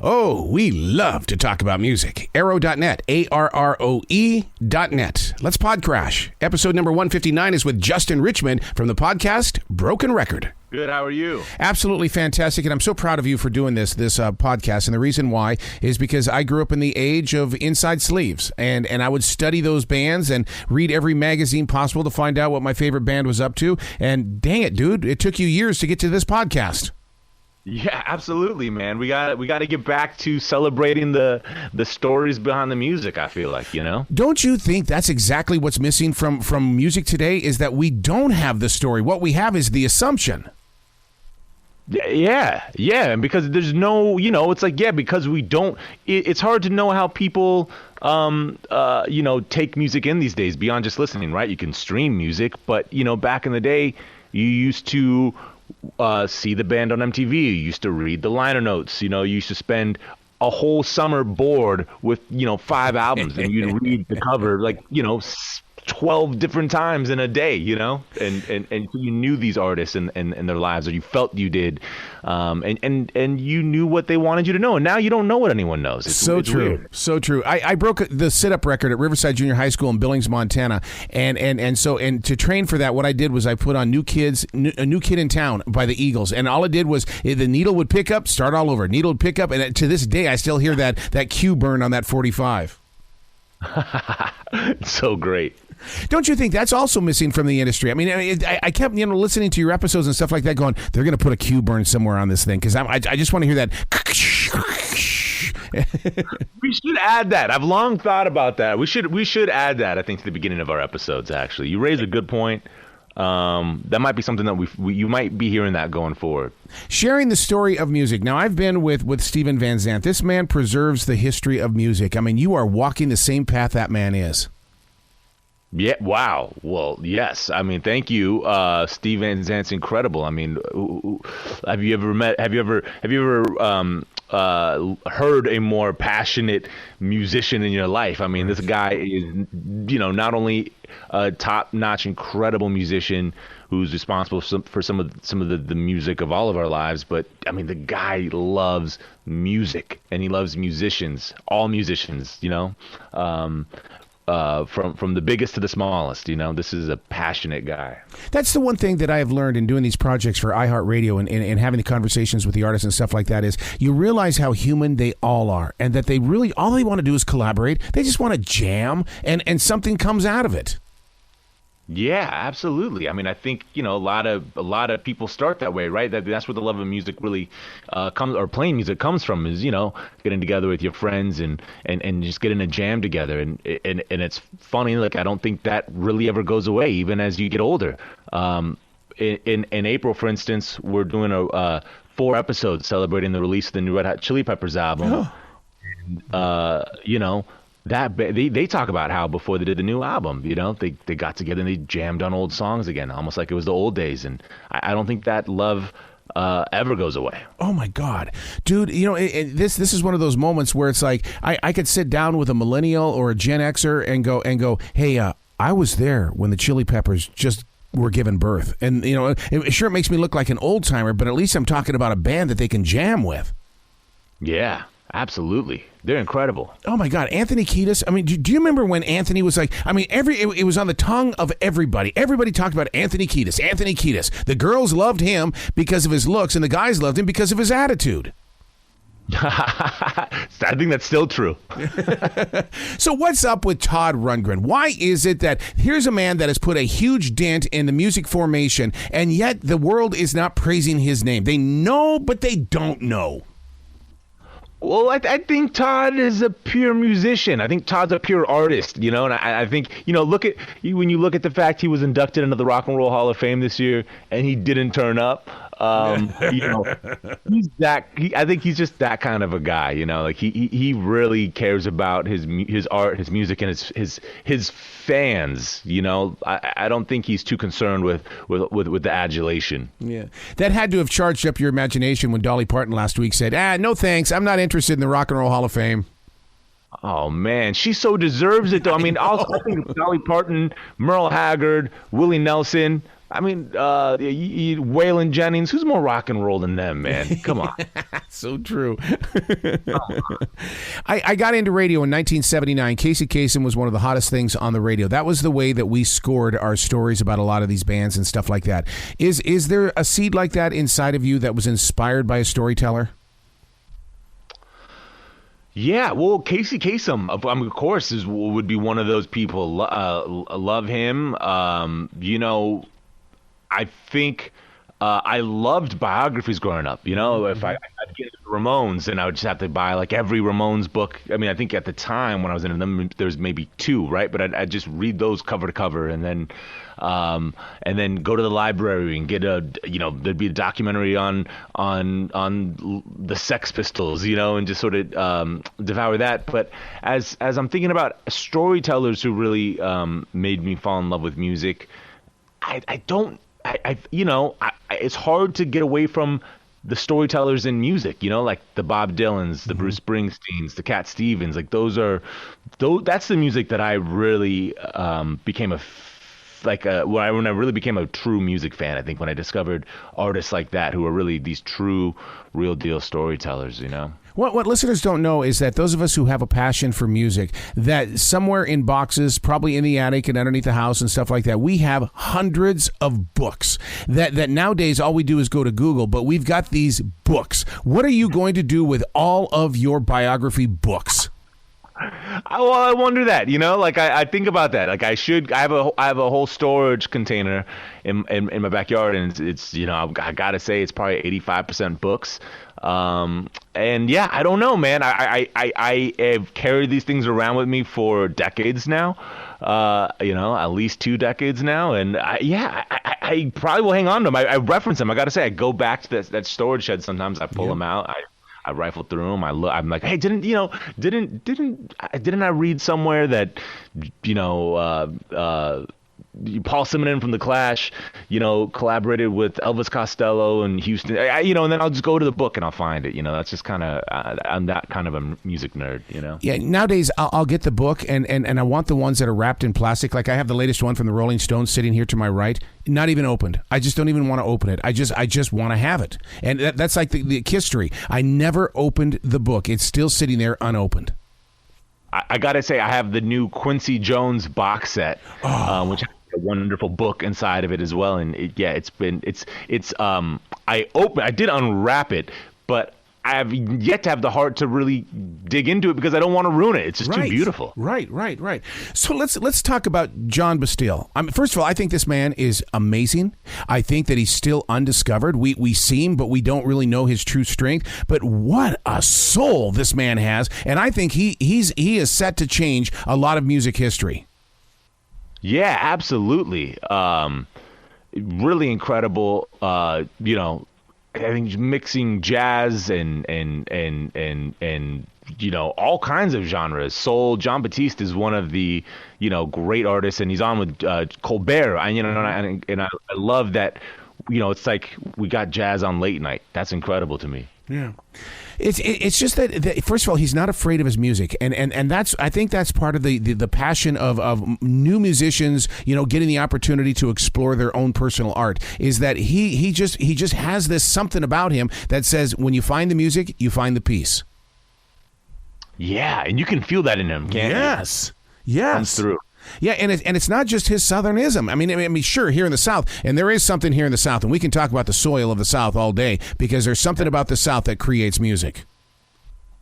Oh, we love to talk about music. Arrow.net, ARROE.net. Let's pod crash. Episode number 159 is with Justin Richmond from the podcast Broken Record. Good, how are you? Absolutely fantastic, and I'm so proud of you for doing this podcast, and the reason why is because I grew up in the age of inside sleeves, and I would study those bands and read every magazine possible to find out what my favorite band was up to, and dang it, dude, it took you years to get to this podcast. Yeah, absolutely, man. We got to get back to celebrating the stories behind the music, I feel like, you know? Don't you think that's exactly what's missing from music today, is that we don't have the story. What we have is the assumption. Yeah, and because there's no, it's like, because we don't, it's hard to know how people, take music in these days beyond just listening, right? You can stream music, but, back in the day, you used to see the band on MTV. You used to read the liner notes. You used to spend a whole summer bored with 5 albums, and you'd read the cover 12 different times in a day. And you knew these artists and their lives, or you felt you did, and you knew what they wanted you to know. And now you don't know what anyone knows. It's true. Weird. So true. I broke the sit-up record at Riverside Junior High School in Billings, Montana, and to train for that, what I did was I put on a New Kid in Town by the Eagles, and all it did was the needle would pick up, start all over. Needle would pick up, and to this day I still hear that cue burn on that 45. It's so great. Don't you think that's also missing from the industry? I mean, I kept listening to your episodes and stuff like that, going, they're going to put a cue burn somewhere on this thing, because I just want to hear that. We should add that. I've long thought about that. We should add that, I think, to the beginning of our episodes. Actually, you raise a good point. That might be something that you might be hearing that going forward. Sharing the story of music. Now, I've been with Steven Van Zandt. This man preserves the history of music. I mean, you are walking the same path that man is. Yeah. Wow. Well, yes. I mean, thank you. Steve Van Zandt's incredible. I mean, have you ever heard a more passionate musician in your life? I mean, this guy is, not only a top-notch, incredible musician who's responsible for some of the music of all of our lives, but I mean, the guy loves music, and he loves musicians, all musicians, from the biggest to the smallest. This is a passionate guy. That's the one thing that I have learned in doing these projects for iHeartRadio and having the conversations with the artists and stuff like that, is you realize how human they all are, and that they really, all they want to do is collaborate. They just want to jam, and something comes out of it. Yeah, absolutely. I mean, I think, a lot of people start that way, right? That's where the love of music really comes, or playing music comes from, is, getting together with your friends and just getting a jam together. And it's funny, like, I don't think that really ever goes away, even as you get older. In April, for instance, we're doing 4 episodes celebrating the release of the new Red Hot Chili Peppers album. And, that they talk about how before they did the new album, they got together and they jammed on old songs again, almost like it was the old days. And I don't think that love ever goes away. Oh my God, dude! This is one of those moments where it's like I could sit down with a millennial or a Gen Xer and go, hey, I was there when the Chili Peppers just were given birth, and it makes me look like an old timer, but at least I'm talking about a band that they can jam with. Yeah. Absolutely. They're incredible. Oh, my God. Anthony Kiedis. I mean, do you remember when Anthony was like, I mean, it was on the tongue of everybody. Everybody talked about Anthony Kiedis. Anthony Kiedis. The girls loved him because of his looks, and the guys loved him because of his attitude. I think that's still true. So what's up with Todd Rundgren? Why is it that here's a man that has put a huge dent in the music formation, and yet the world is not praising his name? They know, but they don't know. Well, I think Todd is a pure musician. I think Todd's a pure artist, and I think, when you look at the fact he was inducted into the Rock and Roll Hall of Fame this year and he didn't turn up, he's that. I think he's just that kind of a guy, like he really cares about his art, his music, and his fans. I don't think he's too concerned with the adulation. Yeah, that had to have charged up your imagination when Dolly Parton last week said, no thanks, I'm not interested in the Rock and Roll Hall of Fame. Oh, man, she so deserves it, though. I mean, I think Dolly Parton, Merle Haggard, Willie Nelson, I mean, Waylon Jennings, who's more rock and roll than them, man? Come on. So true. I got into radio in 1979. Casey Kasem was one of the hottest things on the radio. That was the way that we scored our stories about a lot of these bands and stuff like that. Is there a seed like that inside of you that was inspired by a storyteller? Yeah, well, Casey Kasem, of course, would be one of those people. Love him. I think I loved biographies growing up. If I'd get into the Ramones, and I would just have to buy like every Ramones book. I mean, I think at the time when I was into them, there's maybe two, right? But I'd just read those cover to cover, and then go to the library and get there'd be a documentary on the Sex Pistols, and just sort of devour that. But as I'm thinking about storytellers who really made me fall in love with music, it's hard to get away from the storytellers in music, like the Bob Dylans, the Bruce Springsteens, the Cat Stevens. Like that's the music that I really became when I really became a true music fan. I think when I discovered artists like that who are really these true, real deal storytellers. What listeners don't know is that those of us who have a passion for music, that somewhere in boxes, probably in the attic and underneath the house and stuff like that, we have hundreds of books that nowadays all we do is go to Google, but we've got these books. What are you going to do with all of your biography books? I wonder that, like I think about that. Like I have a whole storage container in my backyard, and it's I gotta say it's probably 85% books. And yeah, I don't know, man. I have carried these things around with me for decades now. At least 2 decades now, and I probably will hang on to them. I reference them. I gotta say, I go back to that storage shed sometimes. I pull them out. I rifle through them. I'm like, hey, didn't I read somewhere that, Paul Simonon from The Clash, collaborated with Elvis Costello and Houston, and then I'll just go to the book and I'll find it. That's just kind of, I'm that kind of a music nerd, Yeah, nowadays I'll get the book and I want the ones that are wrapped in plastic. Like I have the latest one from the Rolling Stones sitting here to my right, not even opened. I just don't even want to open it. I just want to have it. And that's like the history. I never opened the book. It's still sitting there unopened. I gotta say, I have the new Quincy Jones box set, which has a wonderful book inside of it as well. And I did unwrap it, but I have yet to have the heart to really dig into it because I don't want to ruin it. It's just too beautiful. Right. So let's talk about John Bastille. First of all, I think this man is amazing. I think that he's still undiscovered. We see him, but we don't really know his true strength. But what a soul this man has, and I think he is set to change a lot of music history. Yeah, absolutely. Really incredible. I think mixing jazz and all kinds of genres. Soul. John Batiste is one of the great artists, and he's on with Colbert. And I love that. It's like we got jazz on late night. That's incredible to me. Yeah. It's just that first of all, he's not afraid of his music, and that's, I think that's part of the passion of new musicians, getting the opportunity to explore their own personal art, is that he just has this something about him that says when you find the music, you find the peace. Yeah, and you can feel that in him, can't you? Yes. Comes through. Yeah, and it's not just his Southernism. I mean, sure, here in the South, and there is something here in the South, and we can talk about the soil of the South all day because there's something about the South that creates music.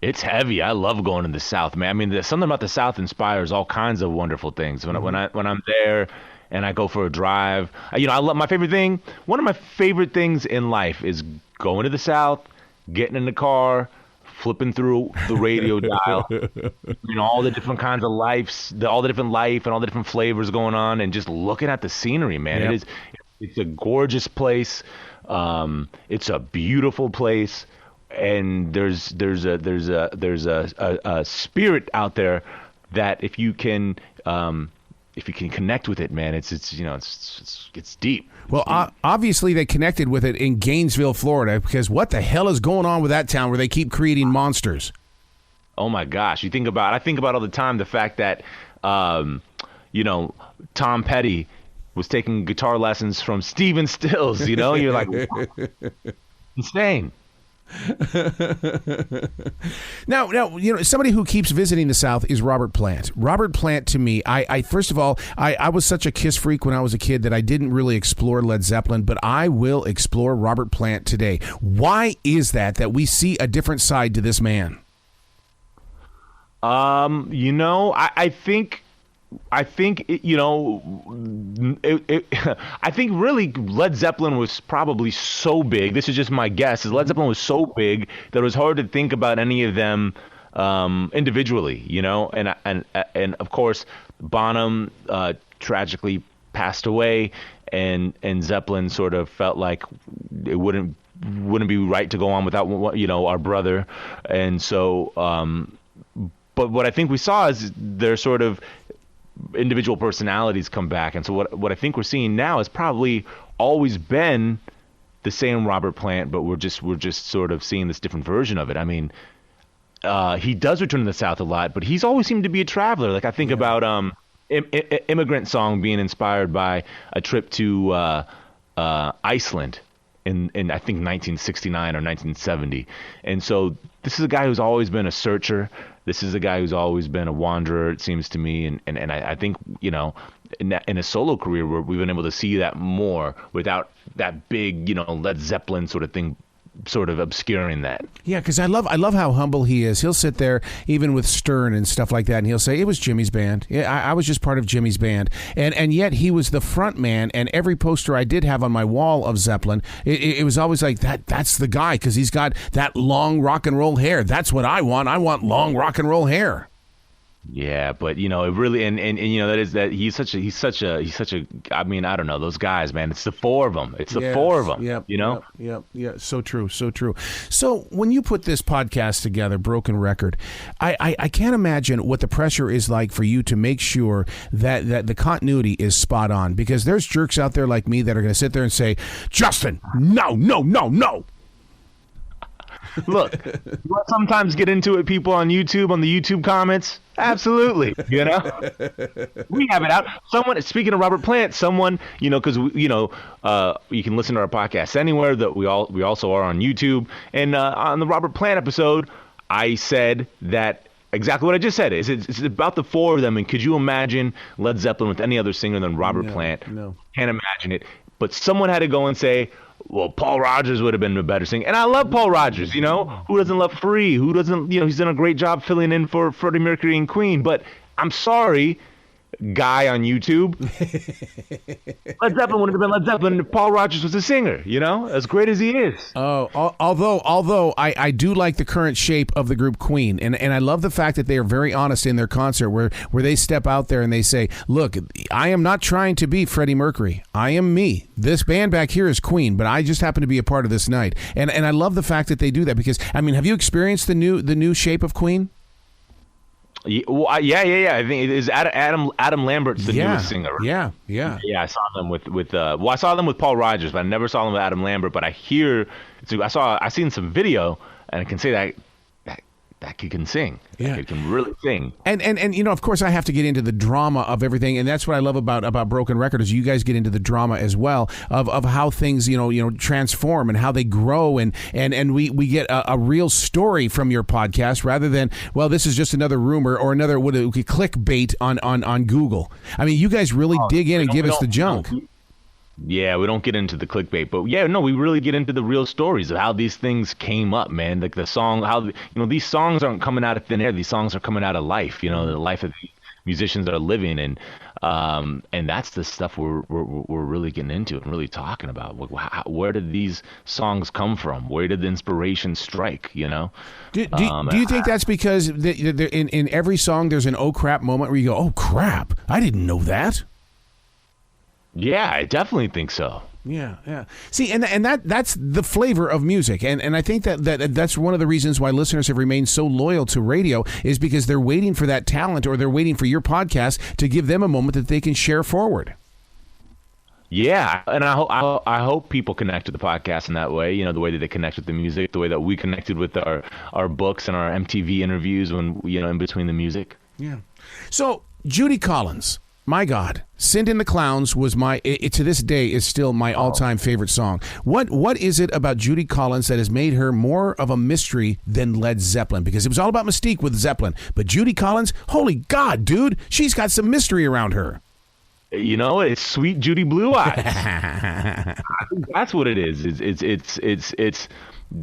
It's heavy. I love going to the South, man. I mean, there's something about the South inspires all kinds of wonderful things. When I'm there and I go for a drive, I love my favorite thing. One of my favorite things in life is going to the South, getting in the car, flipping through the radio dial, all the different kinds of all the different life and all the different flavors going on, and just looking at the scenery, man. Yep. It's a gorgeous place. It's a beautiful place, and there's a spirit out there that if you can connect with it, man, it's deep. Well, obviously they connected with it in Gainesville, Florida, because what the hell is going on with that town where they keep creating monsters? Oh my gosh. I think about all the time the fact that, Tom Petty was taking guitar lessons from Steven Stills. You know, you're like, insane. Now, somebody who keeps visiting the South is Robert Plant. Robert Plant, to me, I first of all, I was such a Kiss freak when I was a kid that I didn't really explore Led Zeppelin, but I will explore Robert Plant today. Why is that we see a different side to this man? I think really Led Zeppelin was probably so big. This is just my guess. Is Led Zeppelin was so big that it was hard to think about any of them individually. And of course Bonham tragically passed away, and Zeppelin sort of felt like it wouldn't be right to go on without our brother, and so. But what I think we saw is their sort of individual personalities come back. And so what I think we're seeing now is probably always been the same Robert Plant, but we're just sort of seeing this different version of it. I mean, he does return to the South a lot, but he's always seemed to be a traveler. Like I think about Immigrant Song being inspired by a trip to Iceland in I think 1969 or 1970. And so this is a guy who's always been a searcher. This is a guy who's always been a wanderer, it seems to me, and I think in a solo career we've been able to see that more without that big Led Zeppelin sort of thing sort of obscuring that. Yeah, because I love how humble he is. He'll sit there even with Stern and stuff like that, and he'll say it was Jimmy's band. I was just part of Jimmy's band, and yet he was the front man. And every poster I did have on my wall of Zeppelin, it was always like that's the guy, because he's got that long rock and roll hair. That's what I want. I want long rock and roll hair. Yeah, but it really and he's such a I mean, I don't know, those guys, man, it's the four of them. It's the four of them. Yep. So true. So when you put this podcast together, Broken Record, I can't imagine what the pressure is like for you to make sure that the continuity is spot on, because there's jerks out there like me that are going to sit there and say, Justin, no. Look, you sometimes get into it, people on the YouTube comments. Absolutely. We have it out. Someone, speaking of Robert Plant, because you can listen to our podcast anywhere, that we also are on YouTube. And on the Robert Plant episode, I said that exactly what I just said. It's about the four of them. And could you imagine Led Zeppelin with any other singer than Robert Plant? No. Can't imagine it. But someone had to go and say, well, Paul Rodgers would have been a better singer. And I love Paul Rodgers, who doesn't love Free? Who doesn't, he's done a great job filling in for Freddie Mercury and Queen. But I'm sorry, guy on YouTube. Led Zeppelin would have been Led Zeppelin if Paul Rodgers was a singer, as great as he is. Oh, although I do like the current shape of the group Queen, and I love the fact that they are very honest in their concert where they step out there and they say, look, I am not trying to be Freddie Mercury. I am me. This band back here is Queen, but I just happen to be a part of this night. And I love the fact that they do that, because, I mean, have you experienced the new shape of Queen? Yeah. I think it is Adam Lambert's the newest singer. Right? Yeah. I saw them with I saw them with Paul Rodgers, but I never saw them with Adam Lambert. But I seen some video, and I can say that kid can sing. Yeah. That kid can really sing. And of course, I have to get into the drama of everything, and that's what I love about Broken Record, is you guys get into the drama as well of how things transform and how they grow, and we get a real story from your podcast, rather than, well, this is just another rumor or another clickbait on Google. I mean, you guys really dig in and give us the junk. Yeah, we don't get into the clickbait, but we really get into the real stories of how these things came up, man. Like the song, how these songs aren't coming out of thin air. These songs are coming out of life. The life of the musicians that are living, and that's the stuff we're really getting into and really talking about. Where did these songs come from? Where did the inspiration strike? Do you think that's because in every song there's an oh crap moment where you go, oh crap, I didn't know that? Yeah, I definitely think so. Yeah. See, and that's the flavor of music, and I think that's one of the reasons why listeners have remained so loyal to radio, is because they're waiting for that talent, or they're waiting for your podcast to give them a moment that they can share forward. Yeah, and I hope people connect to the podcast in that way. The way that they connect with the music, the way that we connected with our books and our MTV interviews when in between the music. Yeah. So Judy Collins. My God, Send in the Clowns was to this day is still my all-time favorite song. What is it about Judy Collins that has made her more of a mystery than Led Zeppelin? Because it was all about mystique with Zeppelin, but Judy Collins, holy God, dude, she's got some mystery around her. You know, it's sweet Judy Blue Eyes. I think that's what it is. It's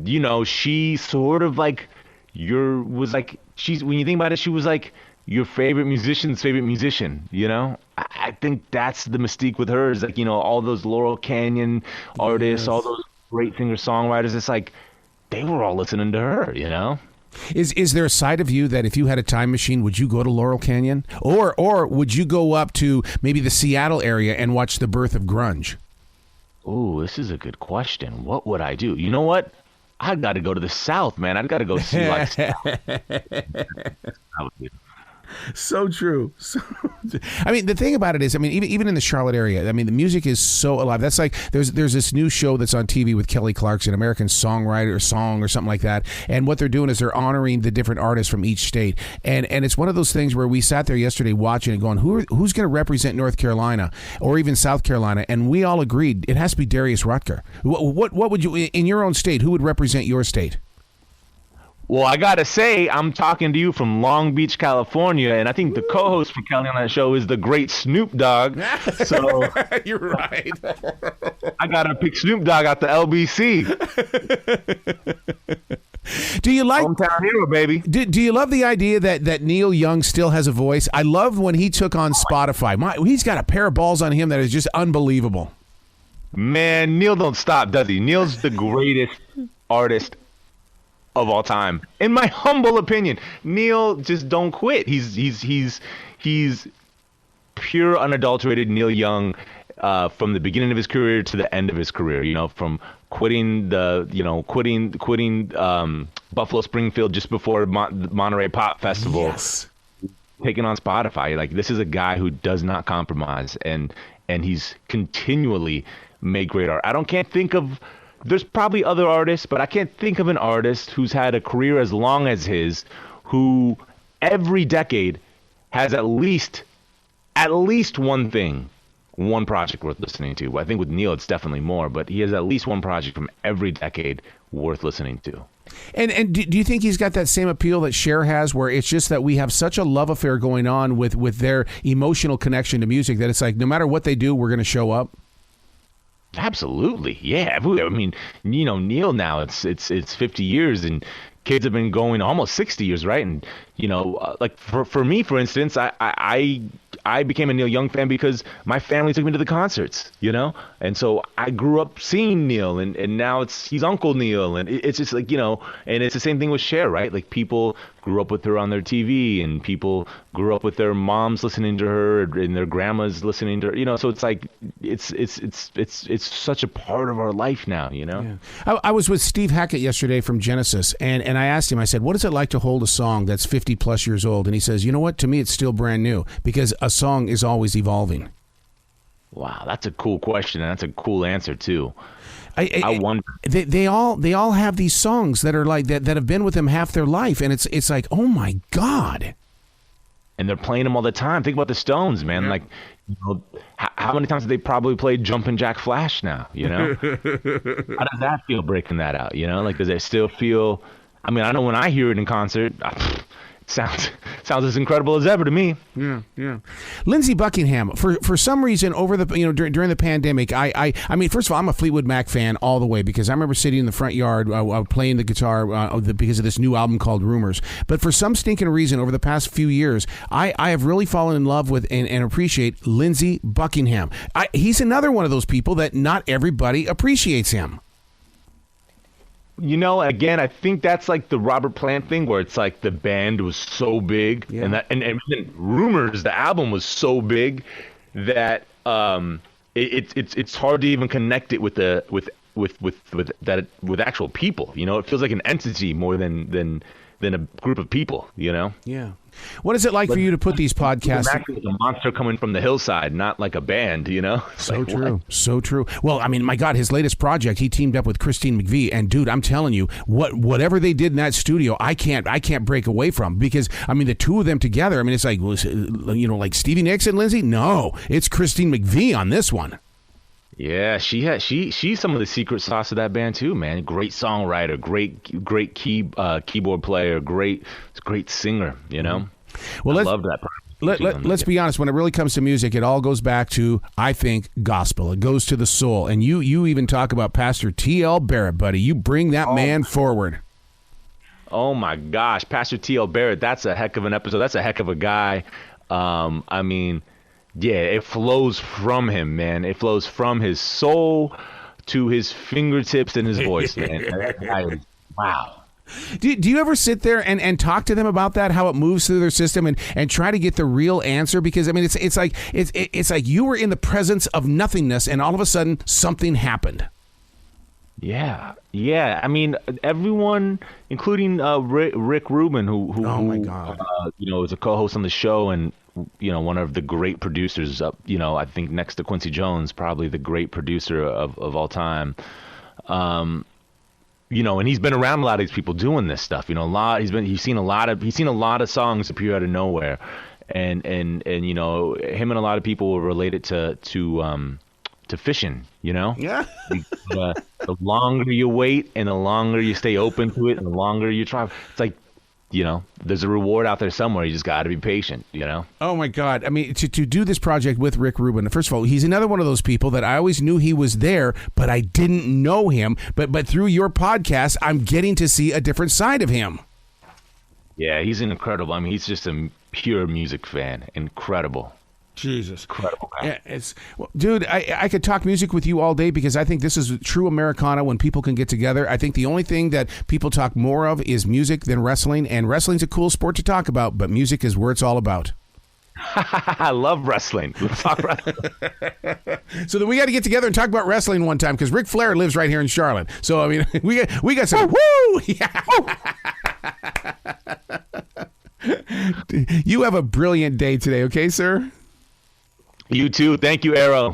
you know, she sort of like when you think about it, she was like your favorite musician's favorite musician, you know? I think that's the mystique with her is like, you know, all those Laurel Canyon artists, all those great singer-songwriters, it's like they were all listening to her, you know? Is there a side of you that if you had a time machine, would you go to Laurel Canyon? Or would you go up to maybe the Seattle area and watch the birth of grunge? Ooh, this is a good question. What would I do? You know what? I've got to go to the South, man. I've got to go see like So true. I mean, the thing about it is, I mean, even in the Charlotte area, I mean, the music is so alive. That's like there's this new show that's on TV with Kelly Clarkson, American Songwriter or Song or something like that. And what they're doing is they're honoring the different artists from each state. And it's one of those things where we sat there yesterday watching and going, who's going to represent North Carolina or even South Carolina? And we all agreed it has to be Darius Rucker. What would you, in your own state, who would represent your state? Well, I got to say, I'm talking to you from Long Beach, California, and I think the co-host for Kelly on that show is the great Snoop Dogg. So you're right. I got to pick Snoop Dogg out the LBC. Do you like hometown hero, baby? Do you love the idea that Neil Young still has a voice? I love when he took on Spotify. He's got a pair of balls on him that is just unbelievable. Man, Neil don't stop, does he? Neil's the greatest artist of all time, in my humble opinion. Neil just don't quit. He's pure unadulterated Neil Young from the beginning of his career to the end of his career. You know, from quitting Buffalo Springfield just before the Monterey Pop Festival, yes, taking on Spotify. Like, this is a guy who does not compromise, and he's continually made great art. Can't think of. There's probably other artists, but I can't think of an artist who's had a career as long as his, who every decade has at least one project worth listening to. I think with Neil, it's definitely more, but he has at least one project from every decade worth listening to. And do you think he's got that same appeal that Cher has, where it's just that we have such a love affair going on with their emotional connection to music that it's like no matter what they do, we're going to show up? Absolutely, yeah. I mean, you know, Neil now it's 50 years, and kids have been going almost 60 years, right? And you know, like for me, for instance, I became a Neil Young fan because my family took me to the concerts, you know, and so I grew up seeing Neil, and now he's Uncle Neil, and it's just like, you know, and it's the same thing with Cher, right? Like, people grew up with her on their TV, and people grew up with their moms listening to her and their grandmas listening to her, you know, so it's like it's such a part of our life now, you know. Yeah. I was with Steve Hackett yesterday from Genesis, and I asked him, I said, what is it like to hold a song that's 50 plus years old? And he says, you know what, to me it's still brand new, because a song is always evolving. Wow, that's a cool question, and that's a cool answer too. I wonder. They all have these songs that are like that have been with them half their life, and it's like, oh my God. And they're playing them all the time. Think about the Stones, man. Yeah. Like, you know, how many times have they probably played Jumpin' Jack Flash now? You know, how does that feel breaking that out? You know, like, does it still feel? I mean, I know when I hear it in concert, it sounds as incredible as ever to me. Yeah. Lindsey Buckingham, for some reason over the during the pandemic, I mean, first of all, I'm a Fleetwood Mac fan all the way, because I remember sitting in the front yard playing the guitar because of this new album called Rumors. But for some stinking reason, over the past few years, I have really fallen in love with and appreciate Lindsey Buckingham. He's another one of those people that not everybody appreciates him. You know, again, I think that's like the Robert Plant thing, where it's like the band was so big, and Rumors, the album, was so big that it's hard to even connect it with actual people. You know, it feels like an entity more than than a group of people, Yeah. What is it like for you to put these podcasts? Acting like a monster coming from the hillside, not like a band, So like, true. what? So true. Well, I mean, my God, his latest project, he teamed up with Christine McVie, and dude, I'm telling you, whatever they did in that studio, I can't break away from, because I mean, the two of them together, I mean, it's like, like Stevie Nicks and Lindsay. No, it's Christine McVie on this one. Yeah, she's some of the secret sauce of that band too, man. Great songwriter, great keyboard player, great singer, Well, I love that. Let's be honest. When it really comes to music, it all goes back to, I think, gospel. It goes to the soul. And you even talk about Pastor T.L. Barrett, buddy. You bring that man forward. Oh my gosh, Pastor T.L. Barrett. That's a heck of an episode. That's a heck of a guy. I mean. Yeah, it flows from him, man. It flows from his soul to his fingertips and his voice, man. That guy is, wow. Do you ever sit there and talk to them about that, how it moves through their system, and try to get the real answer? Because I mean, it's like you were in the presence of nothingness, and all of a sudden something happened. Yeah. I mean, everyone, including Rick Rubin, who oh my God, is a co-host on the show, and one of the great producers up, I think next to Quincy Jones, probably the great producer of all time. And he's been around a lot of these people doing this stuff. He's seen a lot of songs appear out of nowhere, and him and a lot of people were related to fishing. Yeah. The longer you wait and the longer you stay open to it and the longer you try, it's like, there's a reward out there somewhere. You just got to be patient, Oh, my God. I mean, to do this project with Rick Rubin, first of all, he's another one of those people that I always knew he was there, but I didn't know him. But through your podcast, I'm getting to see a different side of him. Yeah, he's incredible. I mean, he's just a pure music fan. Incredible. Jesus. Incredible guy. Yeah, dude, I could talk music with you all day, because I think this is true Americana when people can get together. I think the only thing that people talk more of is music than wrestling, and wrestling's a cool sport to talk about, but music is where it's all about. I love wrestling. Let's talk wrestling. So then we got to get together and talk about wrestling one time, because Ric Flair lives right here in Charlotte. So, I mean, we got some... Woo! Yeah. You have a brilliant day today, okay, sir? You too. Thank you, Arrow.